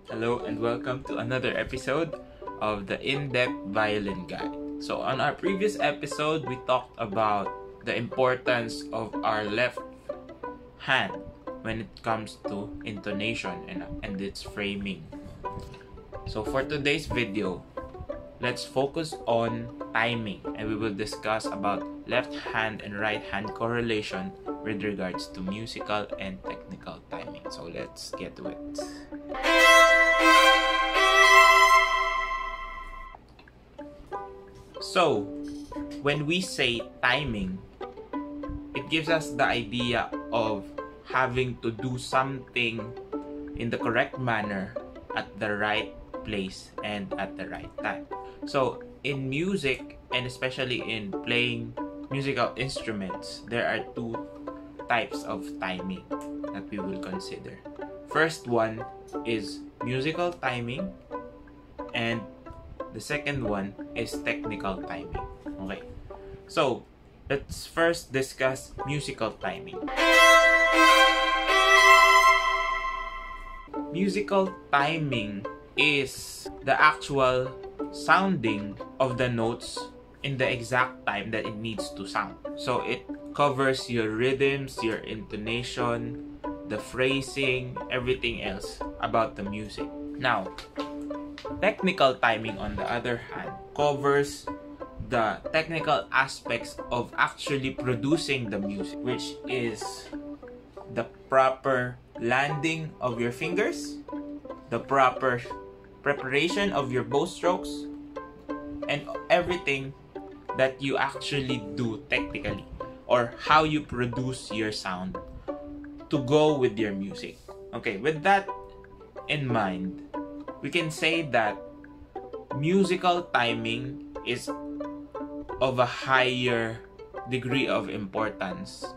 Hello and welcome to another episode of the In-Depth Violin Guide. So on our previous episode, we talked about the importance of our left hand when it comes to intonation and its framing. So for today's video, let's focus on timing, and we will discuss about left hand and right hand correlation with regards to musical and technical timing. So let's get to it. So when we say timing, it gives us the idea of having to do something in the correct manner at the right place and at the right time. So in music, and especially in playing musical instruments, there are two types of timing that we will consider. First one is musical timing, and the second one is technical timing. Okay, so let's first discuss musical timing. Musical timing is the actual sounding of the notes in the exact time that it needs to sound. So it covers your rhythms, your intonation, the phrasing, everything else about the music. Now, technical timing, on the other hand, covers the technical aspects of actually producing the music, which is the proper landing of your fingers, the proper preparation of your bow strokes, and everything that you actually do technically, or how you produce your sound to go with your music. Okay, with that in mind, we can say that musical timing is of a higher degree of importance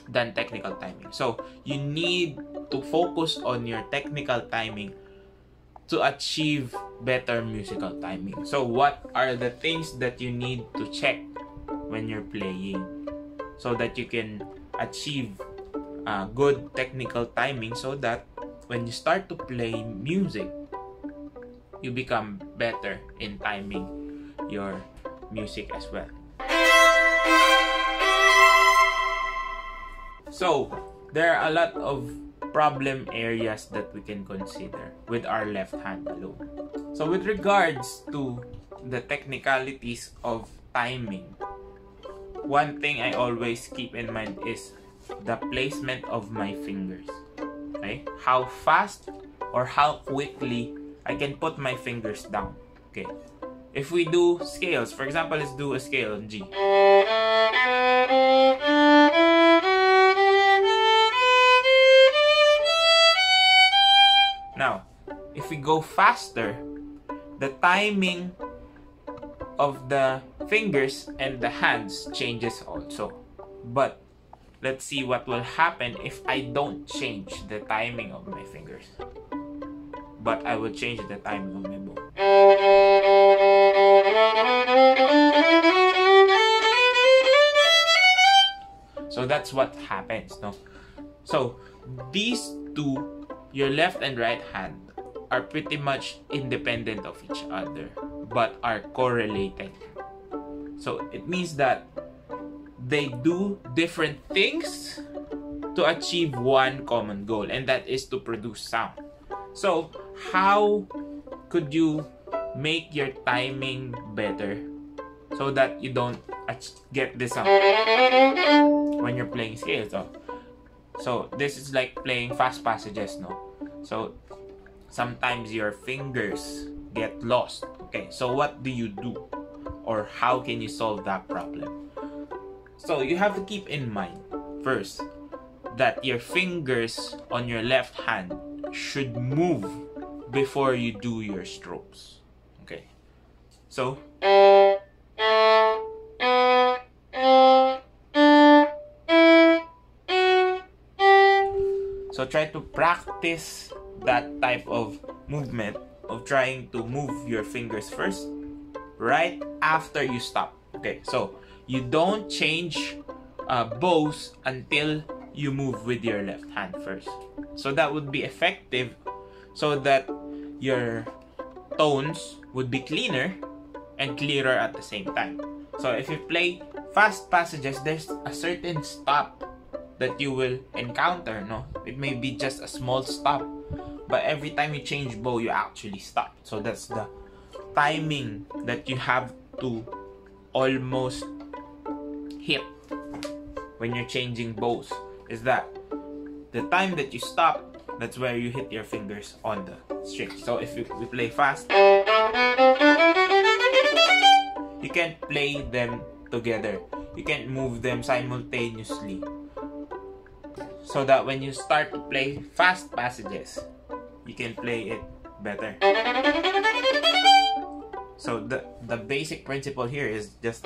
than technical timing. So you need to focus on your technical timing to achieve better musical timing. So what are the things that you need to check when you're playing so that you can achieve good technical timing, so that when you start to play music, you become better in timing your music as well. So there are a lot of problem areas that we can consider with our left hand alone. So with regards to the technicalities of timing, one thing I always keep in mind is the placement of my fingers. Okay, how fast or how quickly I can put my fingers down. Okay, if we do scales, for example, let's do a scale on G. Now, if we go faster, the timing of the fingers and the hands changes also. But let's see what will happen if I don't change the timing of my fingers, but I will change the timing of my bow. So that's what happens, no? So these two, your left and right hand, are pretty much independent of each other, but are correlated. So it means that they do different things to achieve one common goal, and that is to produce sound. So how could you make your timing better so that you don't get this sound when you're playing scales? So this is like playing fast passages, no? So sometimes your fingers get lost. Okay, so what do you do, or how can you solve that problem? So you have to keep in mind first that your fingers on your left hand should move before you do your strokes. Okay, so try to practice that type of movement of trying to move your fingers first right after you stop. Okay, so you don't change bows until you move with your left hand first. So that would be effective, so that your tones would be cleaner and clearer at the same time. So if you play fast passages, there's a certain stop that you will encounter, no? It may be just a small stop, but every time you change bow, you actually stop. So that's the timing that you have to almost hit when you're changing bows. Is that the time that you stop, that's where you hit your fingers on the string. So if we play fast, you can't play them together. You can't move them simultaneously. So that when you start to play fast passages, you can play it better. So the basic principle here is just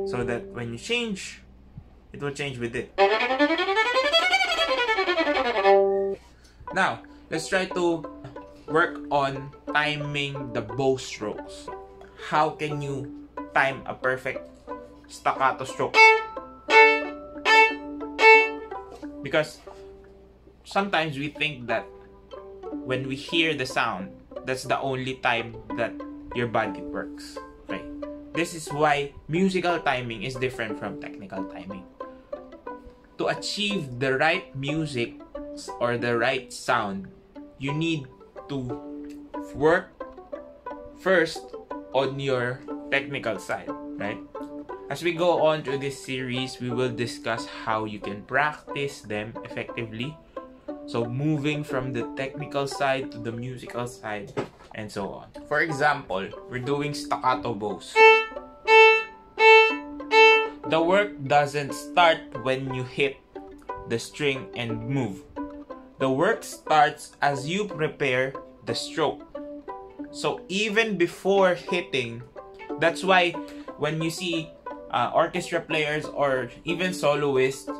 so that when you change, it will change with it. Now, let's try to work on timing the bow strokes. How can you time a perfect staccato stroke? Because sometimes we think that when we hear the sound, that's the only time that your body works. Okay? This is why musical timing is different from technical timing. To achieve the right music or the right sound, you need to work first on your technical side, right? As we go on through this series, we will discuss how you can practice them effectively. So moving from the technical side to the musical side and so on. For example, we're doing staccato bows. The work doesn't start when you hit the string and move. The work starts as you prepare the stroke. So even before hitting, that's why when you see orchestra players or even soloists,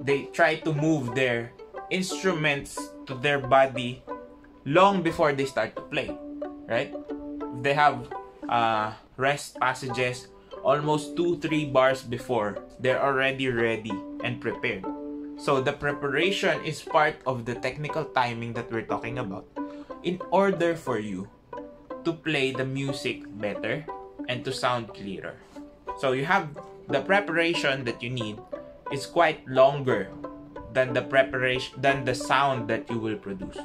they try to move their instruments to their body long before they start to play, right? If they have rest passages, almost 2-3 bars before, they're already ready and prepared. So the preparation is part of the technical timing that we're talking about in order for you to play the music better and to sound clearer. So you have the preparation that you need is quite longer than the preparation, than the sound that you will produce.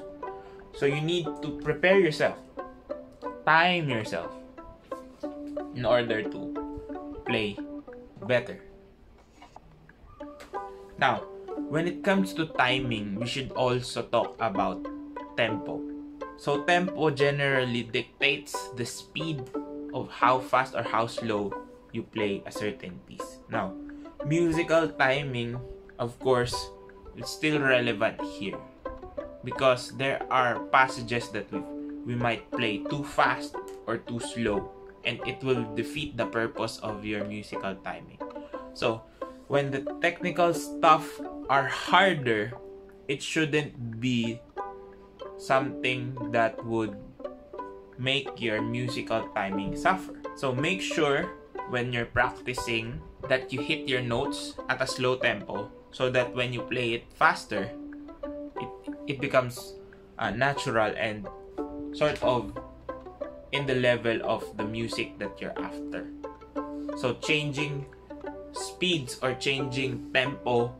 So you need to prepare yourself, time yourself in order to play better. Now, when it comes to timing, we should also talk about tempo. So tempo generally dictates the speed of how fast or how slow you play a certain piece. Now, musical timing, of course, is still relevant here because there are passages that we might play too fast or too slow, and it will defeat the purpose of your musical timing. So, when the technical stuff are harder, it shouldn't be something that would make your musical timing suffer. So make sure when you're practicing that you hit your notes at a slow tempo so that when you play it faster, it becomes natural and sort of in the level of the music that you're after. So changing speeds or changing tempo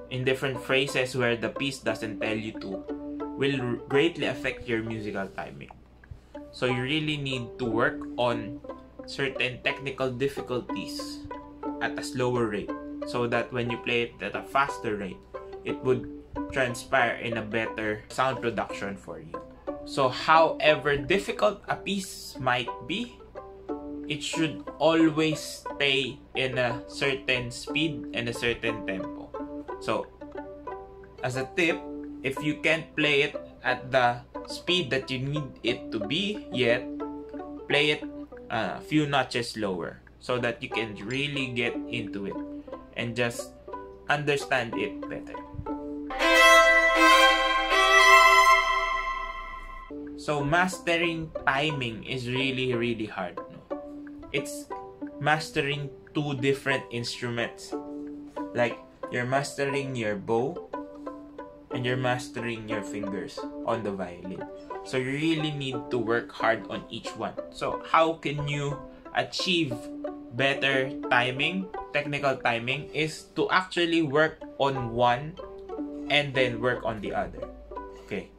in different phrases where the piece doesn't tell you to will greatly affect your musical timing. So you really need to work on certain technical difficulties at a slower rate so that when you play it at a faster rate, it would transpire in a better sound production for you. So however difficult a piece might be, it should always stay in a certain speed and a certain tempo. So as a tip, if you can't play it at the speed that you need it to be yet, play it a few notches slower so that you can really get into it and just understand it better. So mastering timing is really, really hard. It's mastering two different instruments. Like, you're mastering your bow and you're mastering your fingers on the violin. So you really need to work hard on each one. So how can you achieve better timing, technical timing, is to actually work on one and then work on the other. Okay.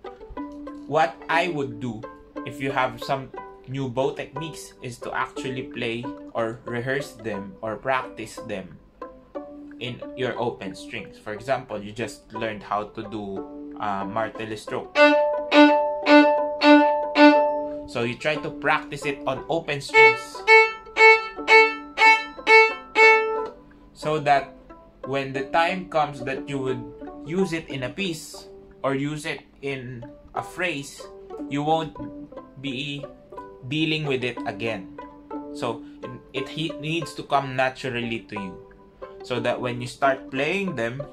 What I would do if you have some new bow techniques is to actually play or rehearse them or practice them in your open strings. For example, you just learned how to do martelly stroke. So you try to practice it on open strings so that when the time comes that you would use it in a piece or use it in a phrase, you won't be dealing with it again. So it needs to come naturally to you, so that when you start playing them,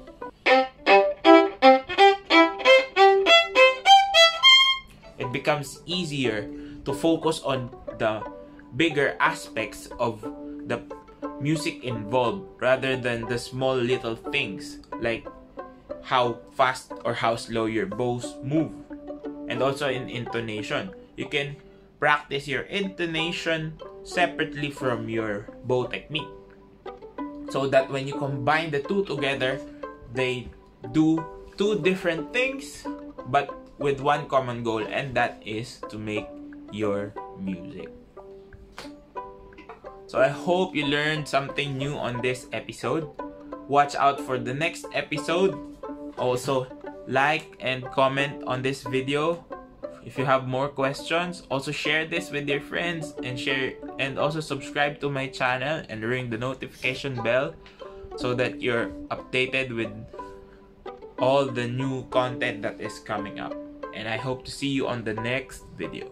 it becomes easier to focus on the bigger aspects of the music involved rather than the small little things like how fast or how slow your bows move. And also in intonation, you can practice your intonation separately from your bow technique, so that when you combine the two together, they do two different things but with one common goal, and that is to make your music. So I hope you learned something new on this episode. Watch out for the next episode. Also, like and comment on this video if you have more questions. Also, share this with your friends and also subscribe to my channel and ring the notification bell so that you're updated with all the new content that is coming up. And I hope to see you on the next video.